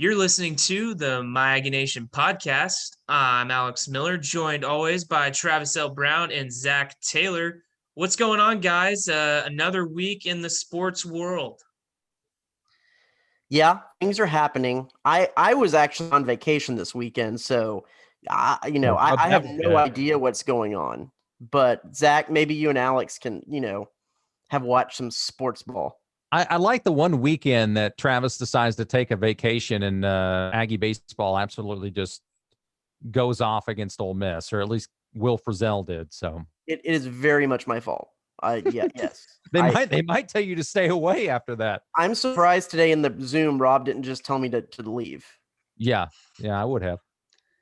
You're listening to the My Aggie Nation Podcast. I'm Alex Miller, joined always by Travis L. Brown and Zach Taylor. What's going on, guys? Another week in the sports world. Yeah, things are happening. I was actually on vacation this weekend, so I have no idea what's going on. But Zach, maybe you and Alex can, have watched some sports ball. I like the one weekend that Travis decides to take a vacation and Aggie baseball absolutely just goes off against Ole Miss, or at least Will Frizzell did. So it is very much my fault. Yes. They might tell you to stay away after that. I'm surprised today in the Zoom, Rob didn't just tell me to leave. Yeah, I would have.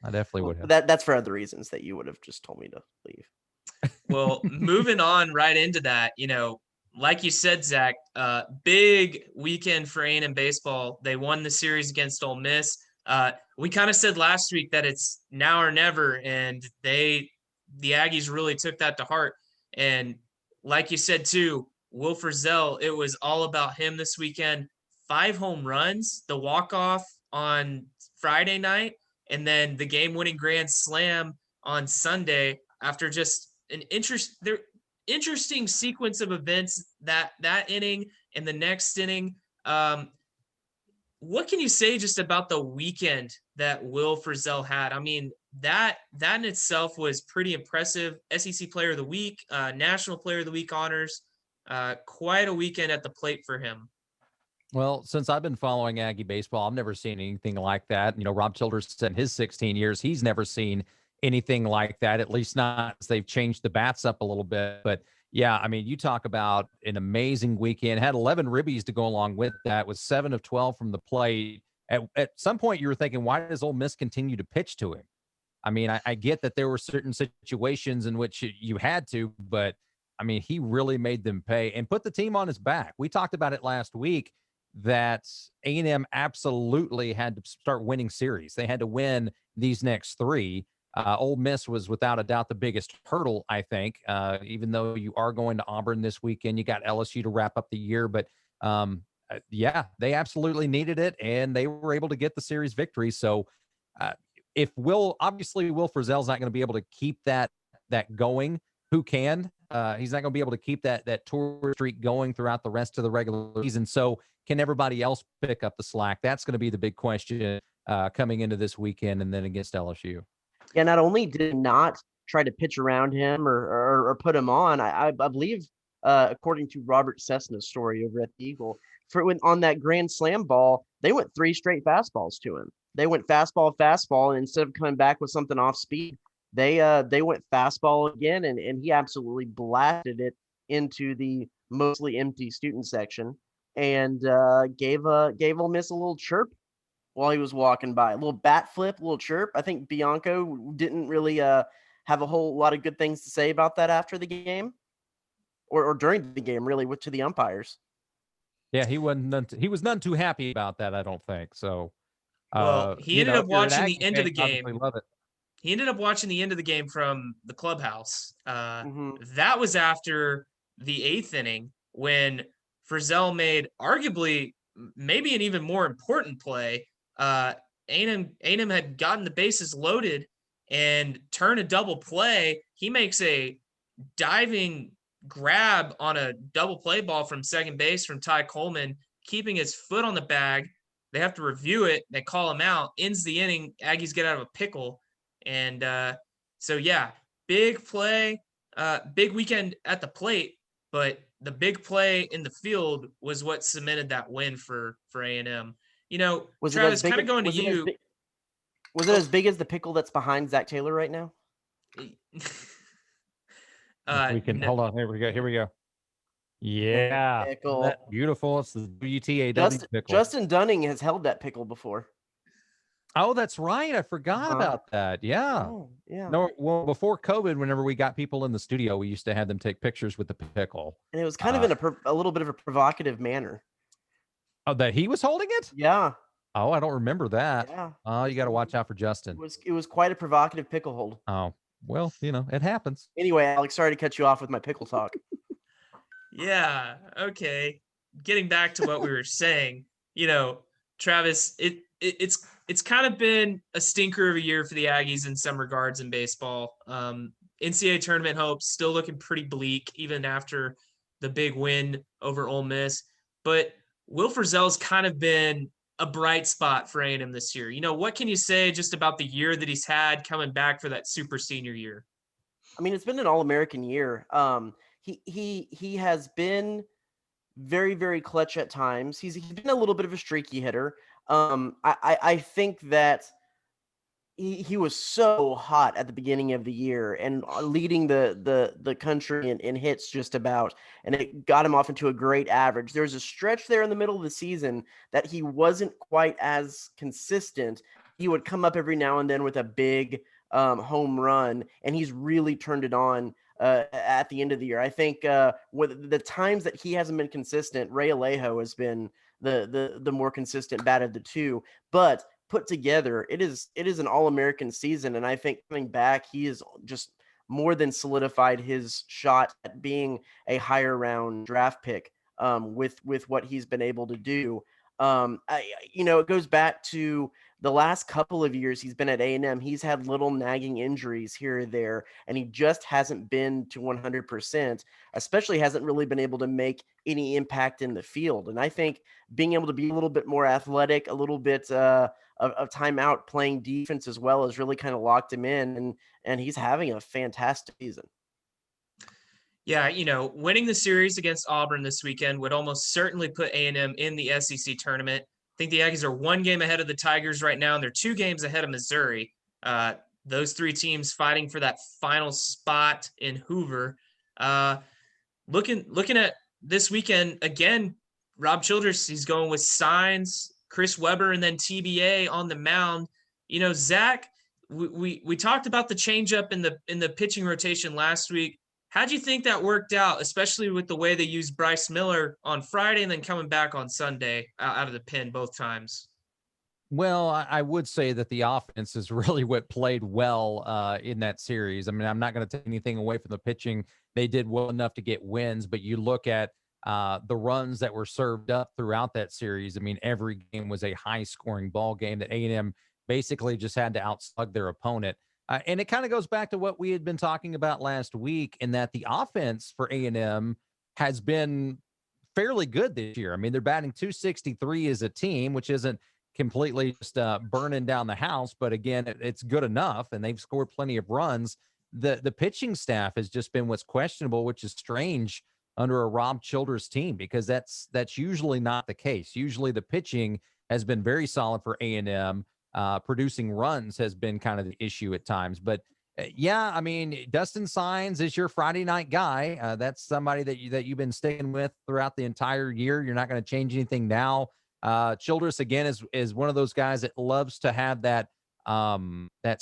I definitely would have. That's for other reasons that you would have just told me to leave. Well, moving on right into that, like you said, Zach, big weekend for A&M baseball. They won the series against Ole Miss. We kind of said last week that it's now or never, and the Aggies really took that to heart. And like you said too, Will Frizzell, it was all about him this weekend. 5 home runs, the walk-off on Friday night, and then the game-winning grand slam on Sunday after just an interesting sequence of events that inning and the next inning. What can you say just about the weekend that Will Frizzell had? I mean, that in itself was pretty impressive. SEC Player of the Week, National Player of the Week honors. Quite a weekend at the plate for him. Well, since I've been following Aggie baseball, I've never seen anything like that. Rob Childers said in his 16 years, he's never seen anything like that, at least not as they've changed the bats up a little bit. But yeah, I mean, you talk about an amazing weekend. Had 11 ribbies to go along with that, was 7 of 12 from the plate. At some point, you were thinking, why does Ole Miss continue to pitch to him? I mean, I get that there were certain situations in which you had to, but I mean, he really made them pay and put the team on his back. We talked about it last week that A&M absolutely had to start winning series. They had to win these next 3. Ole Miss was without a doubt the biggest hurdle, I think, even though you are going to Auburn this weekend. You got LSU to wrap up the year. But, yeah, they absolutely needed it, and they were able to get the series victory. So Will Frizzell's not going to be able to keep that going, who can? He's not going to be able to keep that tour streak going throughout the rest of the regular season. So can everybody else pick up the slack? That's going to be the big question coming into this weekend and then against LSU. Yeah, not only did not try to pitch around him or put him on, I believe, according to Robert Cessna's story over at the Eagle, on that grand slam ball, they went 3 straight fastballs to him. They went fastball, and instead of coming back with something off speed, they went fastball again, and he absolutely blasted it into the mostly empty student section and gave Ole Miss a little chirp while he was walking by. A little bat flip, a little chirp. I think Bianco didn't really have a whole lot of good things to say about that after the game or during the game, really, to the umpires. Yeah, he was none too happy about that, I don't think. So, he ended up watching the end of the game. Love it. He ended up watching the end of the game from the clubhouse. That was after the 8th inning when Fredzell made arguably maybe an even more important play. A&M had gotten the bases loaded and turned a double play. He makes a diving grab on a double play ball from second base from Ty Coleman, keeping his foot on the bag. They have to review it. They call him out. Ends the inning. Aggies get out of a pickle. And so, yeah, big play, big weekend at the plate. But the big play in the field was what cemented that win for A&M. Travis, kind of going to you. Was it as big as the pickle that's behind Zach Taylor right now? We can hold on. Here we go. Yeah, pickle. Beautiful. It's the WTAW pickle. Justin Dunning has held that pickle before. Oh, that's right. I forgot about that. Yeah. Oh, yeah. No, well, before COVID, whenever we got people in the studio, we used to have them take pictures with the pickle. And it was kind of in a little bit of a provocative manner. Oh, that he was holding it? Yeah. Oh, I don't remember that. Yeah. Oh, you got to watch out for Justin. It was quite a provocative pickle hold. Oh, well, it happens. Anyway, Alex, sorry to cut you off with my pickle talk. Yeah. Okay. Getting back to what we were saying, Travis, it's kind of been a stinker of a year for the Aggies in some regards in baseball. NCAA tournament hopes still looking pretty bleak even after the big win over Ole Miss. But Will Frizzell's kind of been a bright spot for A&M this year. What can you say just about the year that he's had coming back for that super senior year? I mean, it's been an All-American year. He has been very, very clutch at times. He's been a little bit of a streaky hitter. I think that he was so hot at the beginning of the year and leading the country in hits just about, and it got him off into a great average. There was a stretch there in the middle of the season that he wasn't quite as consistent. He would come up every now and then with a big home run, and he's really turned it on at the end of the year. I think with the times that he hasn't been consistent, Ray Alejo has been the more consistent bat of the two, but put together, it is an All-American season, and I think coming back, he is just more than solidified his shot at being a higher round draft pick with what he's been able to do. It goes back to the last couple of years he's been at A&M. He's had little nagging injuries here or there, and he just hasn't been to 100%, especially hasn't really been able to make any impact in the field. And I think being able to be a little bit more athletic, a little bit of time out playing defense as well has really kind of locked him in, and he's having a fantastic season. Yeah, winning the series against Auburn this weekend would almost certainly put A&M in the SEC tournament. I think the Aggies are one game ahead of the Tigers right now, and they're 2 games ahead of Missouri. Those 3 teams fighting for that final spot in Hoover. Looking at this weekend, again, Rob Childress, he's going with Signs, Chris Webber, and then TBA on the mound. Zach, we talked about the changeup in the pitching rotation last week. How'd you think that worked out, especially with the way they used Bryce Miller on Friday and then coming back on Sunday out of the pen both times? Well, I would say that the offense is really what played well in that series. I mean, I'm not going to take anything away from the pitching. They did well enough to get wins, but you look at the runs that were served up throughout that series. I mean, every game was a high-scoring ball game that A&M basically just had to outslug their opponent. And it kind of goes back to what we had been talking about last week, in that the offense for A&M has been fairly good this year. I mean, they're batting .263 as a team, which isn't completely just burning down the house, but again, it's good enough, and they've scored plenty of runs. The pitching staff has just been what's questionable, which is strange under a Rob Childress team, because that's usually not the case. Usually the pitching has been very solid for A&M. Producing runs has been kind of the issue at times. But yeah, I mean, Dustin Signs is your Friday night guy. That's somebody that you've been sticking with throughout the entire year. You're not going to change anything now. Childress, again, is one of those guys that loves to have that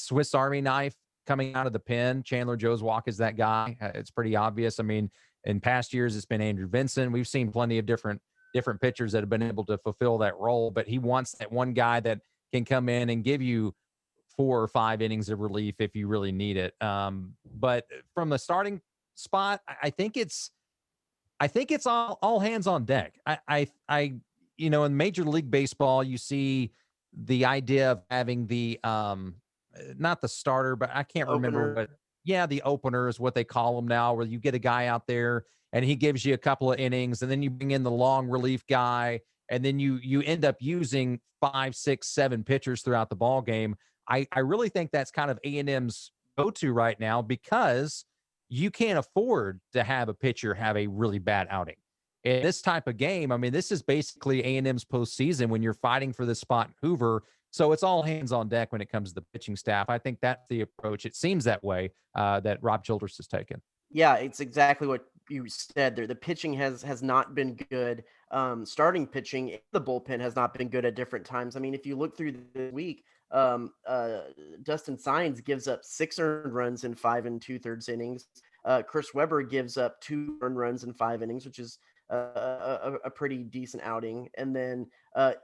Swiss Army knife coming out of the pen. Chandler Josewalk is that guy. It's pretty obvious. I mean, in past years, it's been Andrew Vincent. We've seen plenty of different pitchers that have been able to fulfill that role, but he wants that one guy that can come in and give you 4 or 5 innings of relief if you really need it. But from the starting spot, I think it's all hands on deck. I in Major League Baseball, you see the idea of having the not the starter, but I can't remember what. Yeah, the opener is what they call them now, where you get a guy out there and he gives you a couple of innings, and then you bring in the long relief guy, and then you end up using 5, 6, 7 pitchers throughout the ball game. I really think that's kind of A&M's go-to right now, because you can't afford to have a pitcher have a really bad outing. In this type of game, I mean, this is basically A&M's postseason when you're fighting for this spot in Hoover. So it's all hands on deck when it comes to the pitching staff. I think that's the approach. It seems that way that Rob Childress has taken. Yeah, it's exactly what you said there. The pitching has not been good. Starting pitching, the bullpen has not been good at different times. I mean, if you look through the week, Dustin Signs gives up 6 earned runs in 5 2/3 innings. Chris Webber gives up 2 earned runs in 5 innings, which is a pretty decent outing. And then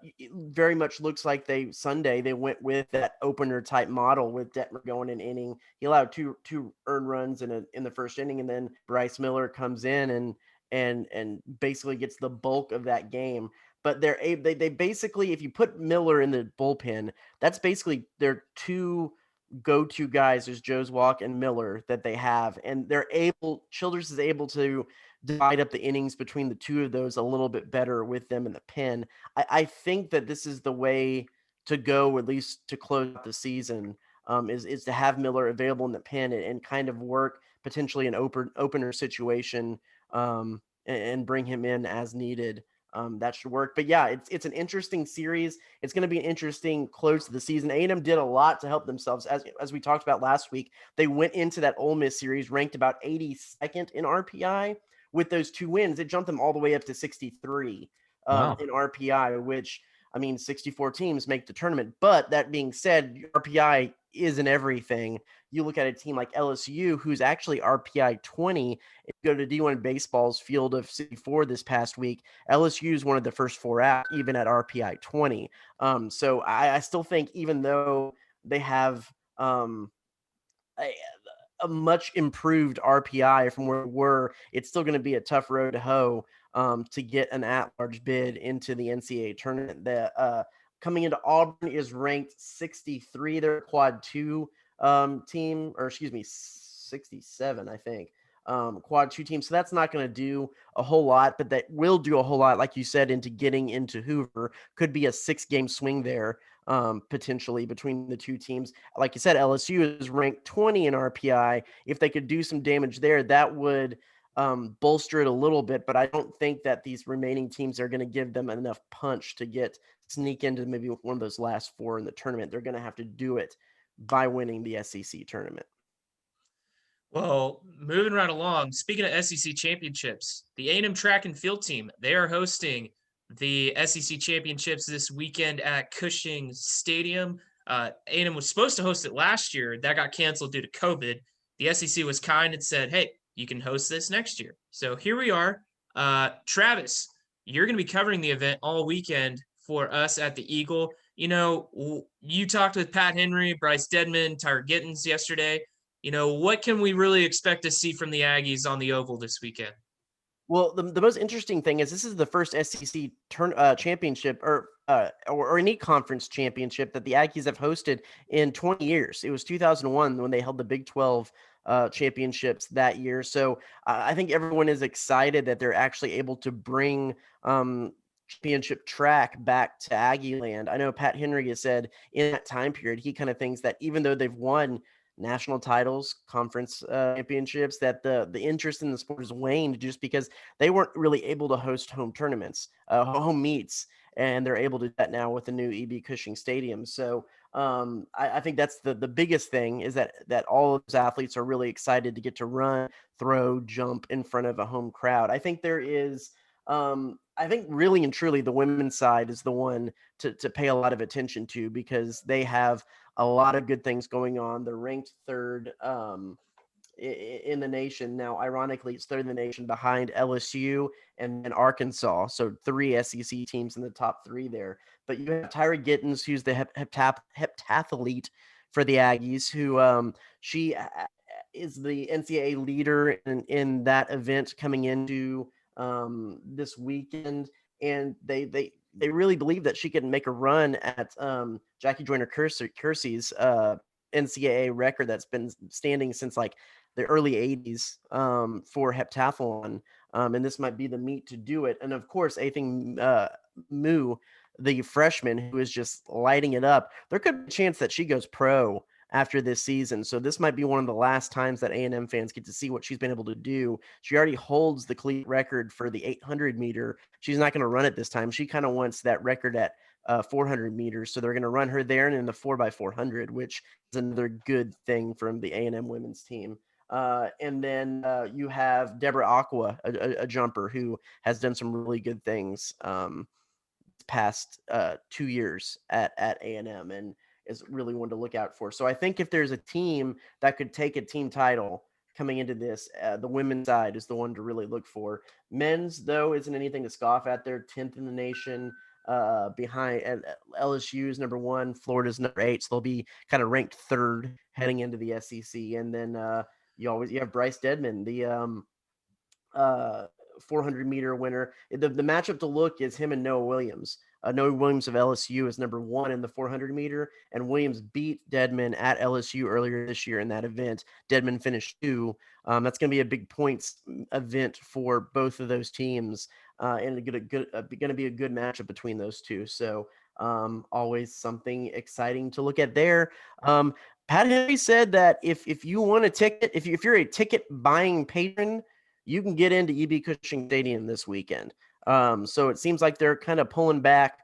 it very much looks like Sunday they went with that opener type model with Detmer going an inning. He allowed two earned runs in the first inning, and then Bryce Miller comes in and basically gets the bulk of that game. but they basically, if you put Miller in the bullpen, that's basically their two go-to guys. There's Joe's Walk and Miller that they have, and Childress is able to divide up the innings between the two of those a little bit better with them in the pen. I think that this is the way to go, at least to close out the season, is to have Miller available in the pen and kind of work potentially an opener situation, and bring him in as needed. That should work. But yeah, it's an interesting series. It's going to be an interesting close to the season. A&M did a lot to help themselves, as we talked about last week. They went into that Ole Miss series ranked about 82nd in RPI. With those two wins, it jumped them all the way up to 63 in RPI, which, I mean, 64 teams make the tournament. But that being said, RPI isn't everything. You look at a team like LSU, who's actually RPI 20. If you go to D1 Baseball's field of 64 this past week, LSU is one of the first four out, even at RPI 20. So I still think, even though they have a much improved RPI from where we were, it's still going to be a tough road to hoe to get an at-large bid into the NCAA tournament. Coming into Auburn is ranked 63. They're a quad 2 team, or excuse me, 67, I think. Quad 2 team. So that's not going to do a whole lot, but that will do a whole lot, like you said, into getting into Hoover. Could be a 6-game swing there, potentially, between the two teams. Like you said, LSU is ranked 20 in RPI. If they could do some damage there, that would bolster it a little bit, but I don't think that these remaining teams are going to give them enough punch to sneak into maybe one of those last four in the tournament. They're going to have to do it by winning the SEC tournament. Well, moving right along, speaking of SEC championships, the A&M track and field team, they are hosting the SEC championships this weekend at Cushing Stadium. A&M was supposed to host it last year. That got canceled due to COVID. The SEC was kind and said, hey, you can host this next year. So here we are. Travis, you're going to be covering the event all weekend for us at the Eagle. You know, you talked with Pat Henry, Bryce Dedman, Tyler Gittens yesterday. You know, what can we really expect to see from the Aggies on the Oval this weekend? Well, the most interesting thing is this is the first SEC championship or any conference championship that the Aggies have hosted in 20 years. It was 2001 when they held the Big 12 championships that year. So I think everyone is excited that they're actually able to bring championship track back to Aggie land. I know Pat Henry has said in that time period, he kind of thinks that even though they've won national titles, conference championships, that the interest in the sport has waned just because they weren't really able to host home tournaments, home meets, and they're able to do that now with the new EB Cushing Stadium. So I think that's the biggest thing, is that all of those athletes are really excited to get to run, throw, jump in front of a home crowd. I think there is I think really and truly the women's side is the one to pay a lot of attention to, because they have a lot of good things going on. They're ranked third in the nation. Now, ironically, it's third in the nation behind LSU and Arkansas. So 3 SEC teams in the top 3 there. But you have Tyra Gittens, who's the heptathlete for the Aggies, who she is the NCAA leader in that event coming into this weekend. And they really believe that she can make a run at Jackie Joyner-Kersey's NCAA record that's been standing since like the early 80s for heptathlon. And this might be the meet to do it. And of course, Athing Mu, the freshman who is just lighting it up, there could be a chance that she goes pro after this season. So this might be one of the last times that A&M fans get to see what she's been able to do. She already holds the collegiate record for the 800 meter. She's not going to run it this time. She kind of wants that record at 400 meters. So they're going to run her there and in the 4x400, which is another good thing from the A&M women's team. And then you have Deborah Aqua, a jumper who has done some really good things past 2 years at A&M, and is really one to look out for. So I think if there's a team that could take a team title coming into this, the women's side is the one to really look for. Men's, though, isn't anything to scoff at. They're 10th in the nation, behind LSU's number 1, Florida's number 8. So they'll be kind of ranked 3rd heading into the SEC. And then you have Bryce Dedman, the 400-meter winner. The matchup to look is him and Noah Williams. Noah Williams of LSU is number 1 in the 400-meter, and Williams beat Dedman at LSU earlier this year in that event. Dedman finished 2. That's going to be a big points event for both of those teams, and going to be a good matchup between those two. So always something exciting to look at there. Pat Henry said that if you want a ticket, if you're a ticket buying patron, you can get into EB Cushing Stadium this weekend. So it seems like they're kind of pulling back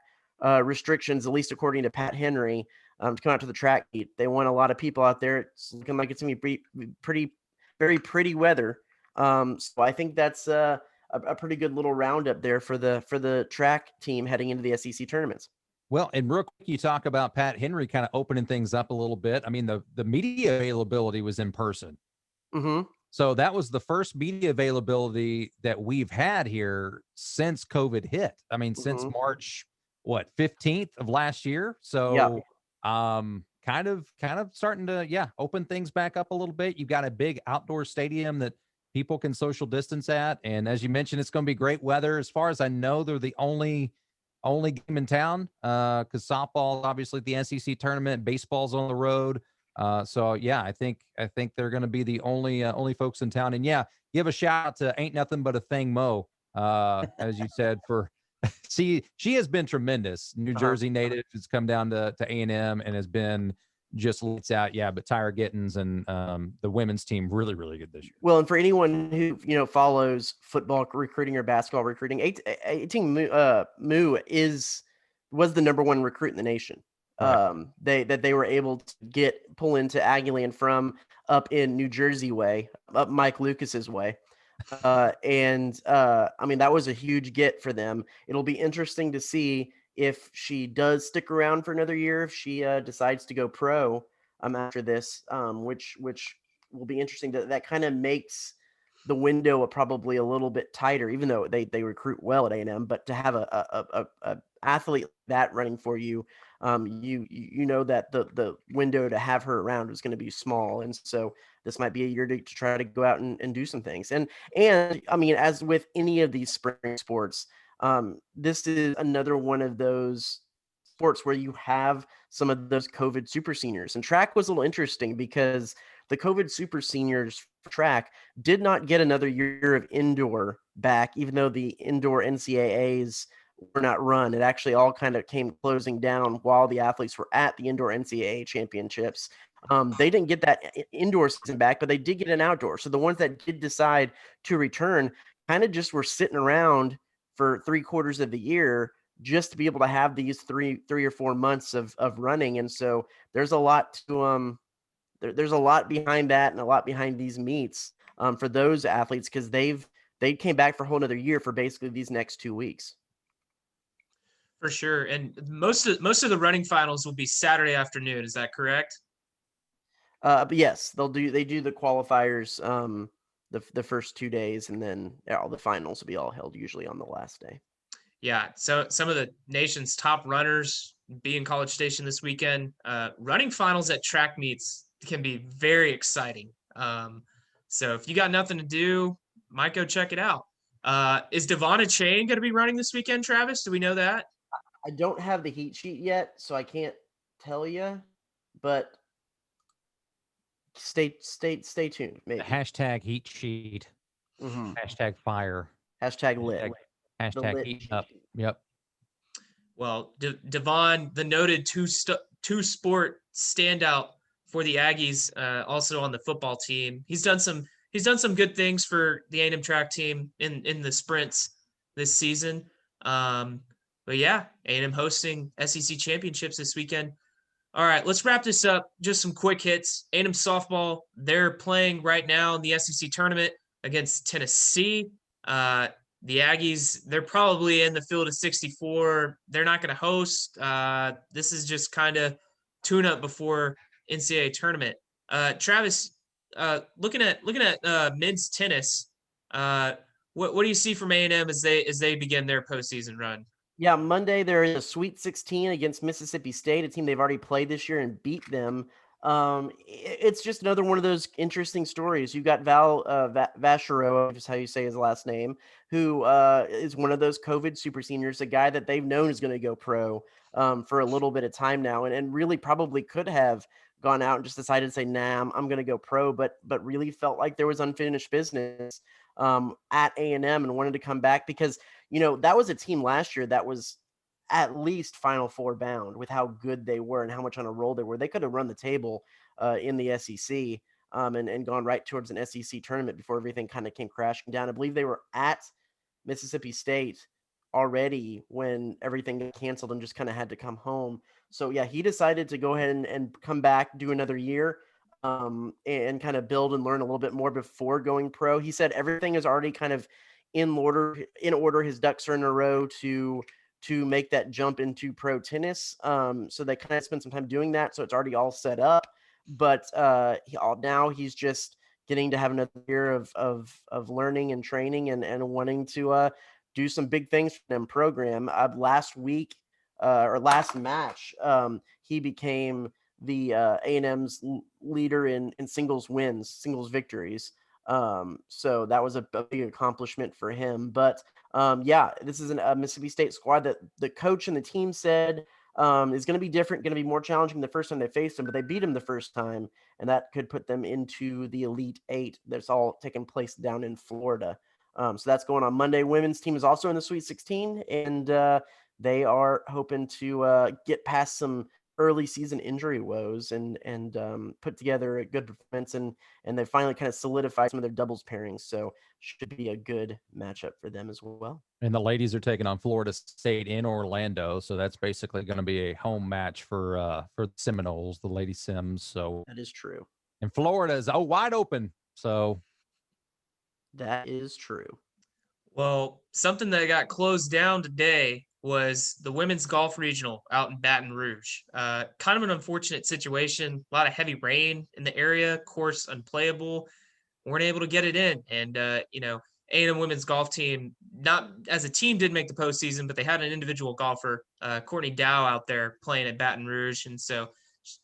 restrictions, at least according to Pat Henry, to come out to the track meet. They want a lot of people out there. It's looking like it's going to be very pretty weather. So I think that's a pretty good little roundup there for the track team heading into the SEC tournaments. Well, and real quick, you talk about Pat Henry kind of opening things up a little bit. I mean, the media availability was in person. Mm-hmm. So that was the first media availability that we've had here since COVID hit. I mean, since March, 15th of last year. So kind of starting to, open things back up a little bit. You've got a big outdoor stadium that people can social distance at. And as you mentioned, it's going to be great weather. As far as I know, they're the only game in town, because softball, obviously, the SEC tournament, baseball's on the road. So I think they're going to be the only folks in town. And give a shout out to Ain't Nothing But a Thing Mo, as you said, for she has been tremendous. New Jersey native has come down to A&M and has been just lights out. But Tyra Gittens and the women's team really, really good this year. Well, and for anyone who follows football recruiting or basketball recruiting, 18 Moo was the number 1 recruit in the nation. Right. They were able to pull into Aggieland from up in New Jersey way, up Mike Lucas's way. I mean, that was a huge get for them. It'll be interesting to see if she does stick around for another year, if she decides to go pro after this, which will be interesting. That kind of makes the window probably a little bit tighter, even though they recruit well at A&M. But to have a athlete that running for you, you know that the window to have her around is going to be small, and so this might be a year to try to go out and do some things. And I mean, as with any of these spring sports, this is another one of those sports where you have some of those COVID super seniors. And track was a little interesting because the COVID super seniors for track did not get another year of indoor back, even though the indoor NCAAs were not run. It actually all kind of came closing down while the athletes were at the indoor NCAA championships. They didn't get that indoor season back, but they did get an outdoor. So the ones that did decide to return kind of just were sitting around for 3/4 of the year just to be able to have these three or 4 months of running. And so there's a lot to there's a lot behind that and a lot behind these meets for those athletes, because they came back for a whole nother year for basically these next 2 weeks. For sure. And most of the running finals will be Saturday afternoon. Is that correct? But yes, they do the qualifiers the first 2 days, and then all the finals will be all held usually on the last day. Yeah. So some of the nation's top runners be in College Station this weekend. Running finals at track meets can be very exciting. So if you got nothing to do, might go check it out. Is Devonna Chain going to be running this weekend, Travis? Do we know that? I don't have the heat sheet yet, so I can't tell you, but stay tuned. Maybe. Hashtag heat sheet. Mm-hmm. Hashtag fire. Hashtag lit. Hashtag heat up. Yep. Well, Devon, the noted two-sport standout for the Aggies, also on the football team. He's done some good things for the A&M track team in the sprints this season. But yeah, A&M hosting SEC championships this weekend. All right, let's wrap this up. Just some quick hits. A&M softball, they're playing right now in the SEC tournament against Tennessee. The Aggies, they're probably in the field of 64. They're not going to host. This is just kind of tune-up before NCAA tournament. Travis, looking at men's tennis, what do you see from A&M as they begin their postseason run? Yeah, Monday they're in the Sweet 16 against Mississippi State, a team they've already played this year and beat them It's just another one of those interesting stories. You got Val Vachereau, just how you say his last name, who is one of those COVID super seniors, a guy that they've known is going to go pro for a little bit of time now, and really probably could have gone out and just decided to say, nah, I'm going to go pro, but really felt like there was unfinished business at A&M and wanted to come back because, that was a team last year that was at least Final Four bound with how good they were and how much on a roll they were. They could have run the table in the SEC and gone right towards an SEC tournament before everything kind of came crashing down. I believe they were at Mississippi State already when everything got canceled and just kind of had to come home. So yeah, he decided to go ahead and come back, do another year, and kind of build and learn a little bit more before going pro. He said everything is already kind of in order. His ducks are in a row to make that jump into pro tennis. So they kind of spent some time doing that. So it's already all set up. But now he's just getting to have another year of learning and training and wanting to do some big things for them program. Last week or last match, he became the A&M's leader in singles wins, singles victories. So that was a big accomplishment for him. But this is a Mississippi State squad that the coach and the team said is going to be different, going to be more challenging the first time they faced him, but they beat him the first time, and that could put them into the Elite Eight. That's all taking place down in Florida. So that's going on Monday. Women's team is also in the Sweet 16, and they are hoping to get past some early season injury woes and put together a good performance, and they finally kind of solidified some of their doubles pairings. So should be a good matchup for them as well. And the ladies are taking on Florida State in Orlando, so that's basically going to be a home match for the Seminoles, the Lady Sims. So that is true. And Florida is wide open. So that is true. Well, something that got closed down today was the women's golf regional out in Baton Rouge. Kind of an unfortunate situation. A lot of heavy rain in the area, course unplayable. Weren't able to get it in. And, A&M women's golf team, not as a team, did make the postseason, but they had an individual golfer, Courtney Dow, out there playing at Baton Rouge. And so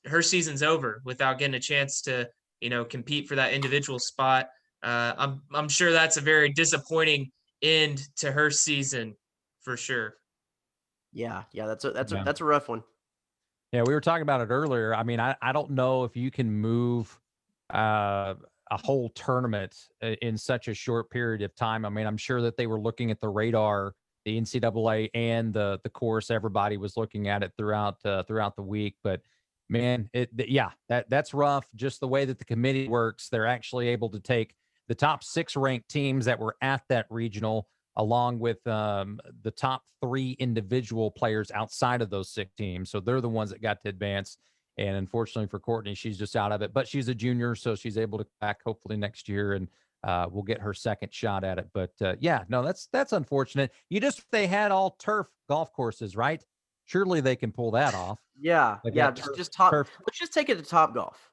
her season's over without getting a chance to, compete for that individual spot. I'm sure that's a very disappointing end to her season for sure. Yeah, that's a rough one. Yeah, we were talking about it earlier. I mean, I don't know if you can move a whole tournament in such a short period of time. I mean, I'm sure that they were looking at the radar, the NCAA and the course. Everybody was looking at it throughout the week. But man, that's rough. Just the way that the committee works, they're actually able to take the top 6 ranked teams that were at that regional, along with the top 3 individual players outside of those 6 teams. So they're the ones that got to advance. And unfortunately for Courtney, she's just out of it. But she's a junior, so she's able to come back hopefully next year, and we'll get her second shot at it. But that's unfortunate. They had all turf golf courses, right? Surely they can pull that off. Yeah, just top. Turf. Let's just take it to Top Golf.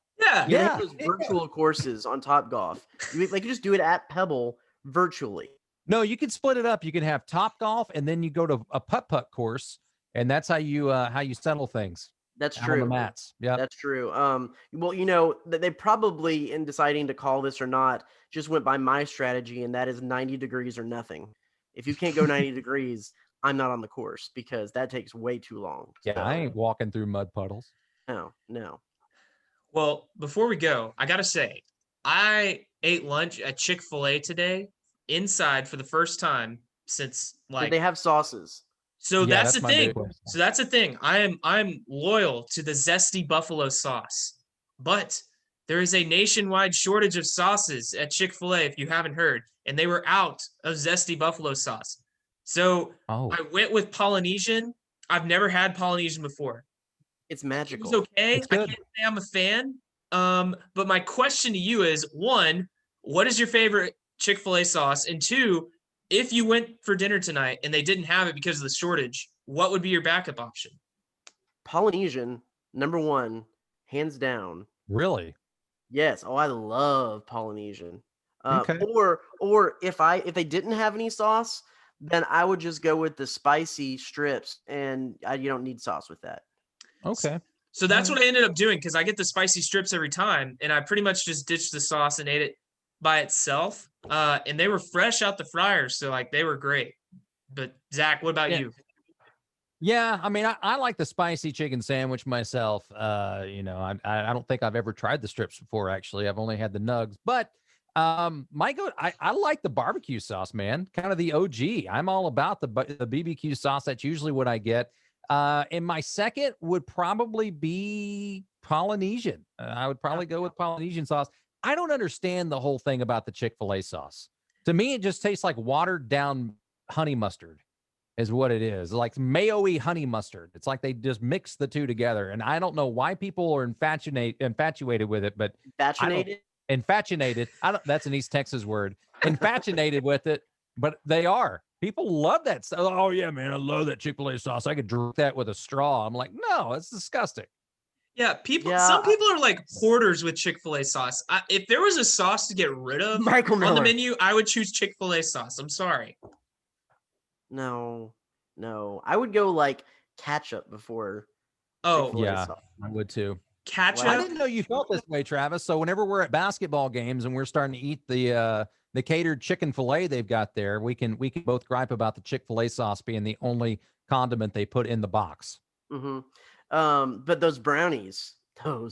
Yeah. Those virtual courses on Top Golf. They could just do it at Pebble virtually. No, you can split it up. You can have Top Golf, and then you go to a putt course, and that's how you settle things. That's true. On the mats. Yeah, that's true. Well, they probably, in deciding to call this or not, just went by my strategy, and that is 90 degrees or nothing. If you can't go 90 degrees, I'm not on the course because that takes way too long. Yeah, so I ain't walking through mud puddles. No. Well, before we go, I got to say, I ate lunch at Chick-fil-A today inside for the first time since Did they have sauces? So that's the thing. So that's the thing. I'm loyal to the zesty buffalo sauce, but there is a nationwide shortage of sauces at Chick-fil-A, if you haven't heard, and they were out of zesty buffalo sauce. So I went with Polynesian. I've never had Polynesian before. It's magical. It was okay. I can't say I'm a fan. But my question to you is, 1, what is your favorite Chick-fil-A sauce? And 2, if you went for dinner tonight and they didn't have it because of the shortage, what would be your backup option? Polynesian, number 1, hands down. Really? Yes. Oh, I love Polynesian. Okay. Or if they didn't have any sauce, then I would just go with the spicy strips, and you don't need sauce with that. Okay. So that's what I ended up doing because I get the spicy strips every time, and I pretty much just ditched the sauce and ate it by itself. And they were fresh out the fryer, so like they were great. But Zach, what about you? Yeah, I mean, I like the spicy chicken sandwich myself. You know, I don't think I've ever tried the strips before. Actually, I've only had the nugs. But I like the barbecue sauce, man. Kind of the OG. I'm all about the BBQ sauce. That's usually what I get. And my second would probably be Polynesian. I would probably go with Polynesian sauce. I don't understand the whole thing about the Chick-fil-A sauce. To me, it just tastes like watered down honey mustard. Is what it is, like mayo-y honey mustard. It's like they just mix the two together, and I don't know why people are infatuated with it. But infatuated. I don't. That's an East Texas word. Infatuated with it, but they are. People love that. Oh yeah, man, I love that Chick-fil-A sauce. I could drink that with a straw. I'm like, no, it's disgusting. Yeah, some people are like hoarders with Chick-fil-A sauce. If there was a sauce to get rid of on the menu, I would choose Chick-fil-A sauce. I'm sorry. No, I would go like ketchup before. Oh, yeah, I would too. Ketchup? I didn't know you felt this way, Travis. So whenever we're at basketball games and we're starting to eat the catered chicken fillet they've got there, we can both gripe about the Chick-fil-A sauce being the only condiment they put in the box. Mm-hmm. But those brownies. Oh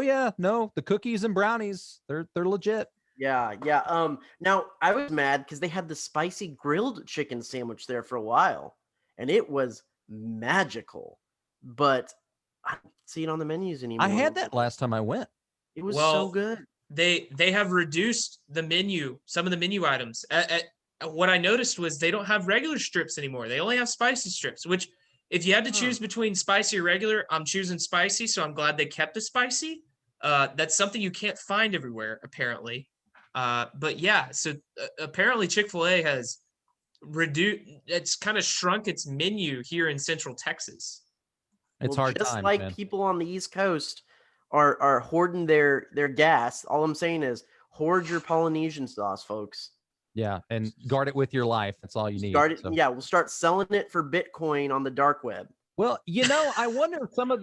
yeah, no, the cookies and brownies, they're legit. Yeah. Now I was mad because they had the spicy grilled chicken sandwich there for a while, and it was magical. But I don't see it on the menus anymore. I had that last time I went. It was so good. They have reduced the menu, some of the menu items. What I noticed was they don't have regular strips anymore. They only have spicy strips. Which, if you had to choose between spicy or regular, I'm choosing spicy. So I'm glad they kept the spicy. That's something you can't find everywhere, apparently. But yeah, so apparently Chick-fil-A has it's kind of shrunk its menu here in Central Texas. It's hard just times, like man. People on the East Coast are hoarding their gas. All I'm saying is hoard your Polynesian sauce, folks. Yeah, and guard it with your life. That's all you need. Yeah, we'll start selling it for Bitcoin on the dark web. Well, you know, I wonder if some of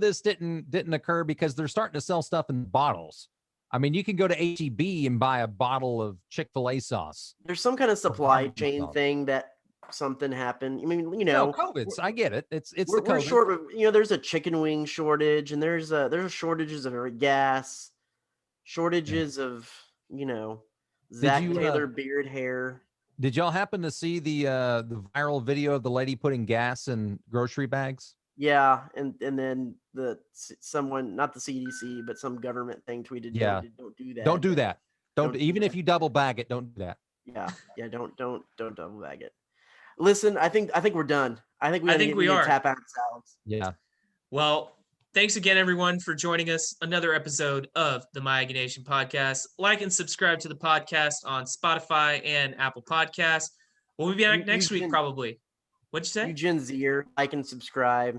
this didn't occur because they're starting to sell stuff in bottles. I mean, you can go to H-E-B and buy a bottle of Chick-fil-A sauce. There's some kind of supply chain thing that something happened. I mean, you know, COVID's. I get it. It's we're the COVID. short. You know, there's a chicken wing shortage, and there's shortages of gas, shortages of Zach Taylor beard hair. Did y'all happen to see the viral video of the lady putting gas in grocery bags? Yeah, and then someone, not the CDC, but some government thing tweeted, don't do that. Don't do that. Don't even if you double bag it, don't do that. Yeah, don't double bag it. Listen, I think we're done. I think we are. Tap out salads. Yeah. Well, thanks again, everyone, for joining us. Another episode of the My Aggie Nation Podcast. Like and subscribe to the podcast on Spotify and Apple Podcasts. We'll be back next week, probably. What'd you say? You Gen Zer, like and subscribe.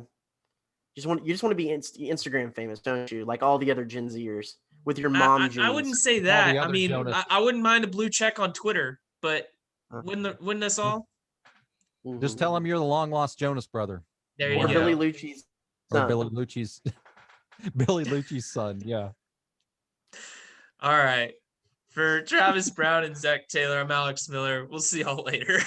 You just want to be Instagram famous, don't you? Like all the other Gen Zers with your mom jeans. I wouldn't say that. I mean, I wouldn't mind a blue check on Twitter, but wouldn't us all? Just tell them you're the long lost Jonas brother. There you go. Billy Lucci's son. Or Billy Lucci's son. Yeah. All right. For Travis Brown and Zach Taylor, I'm Alex Miller. We'll see y'all later.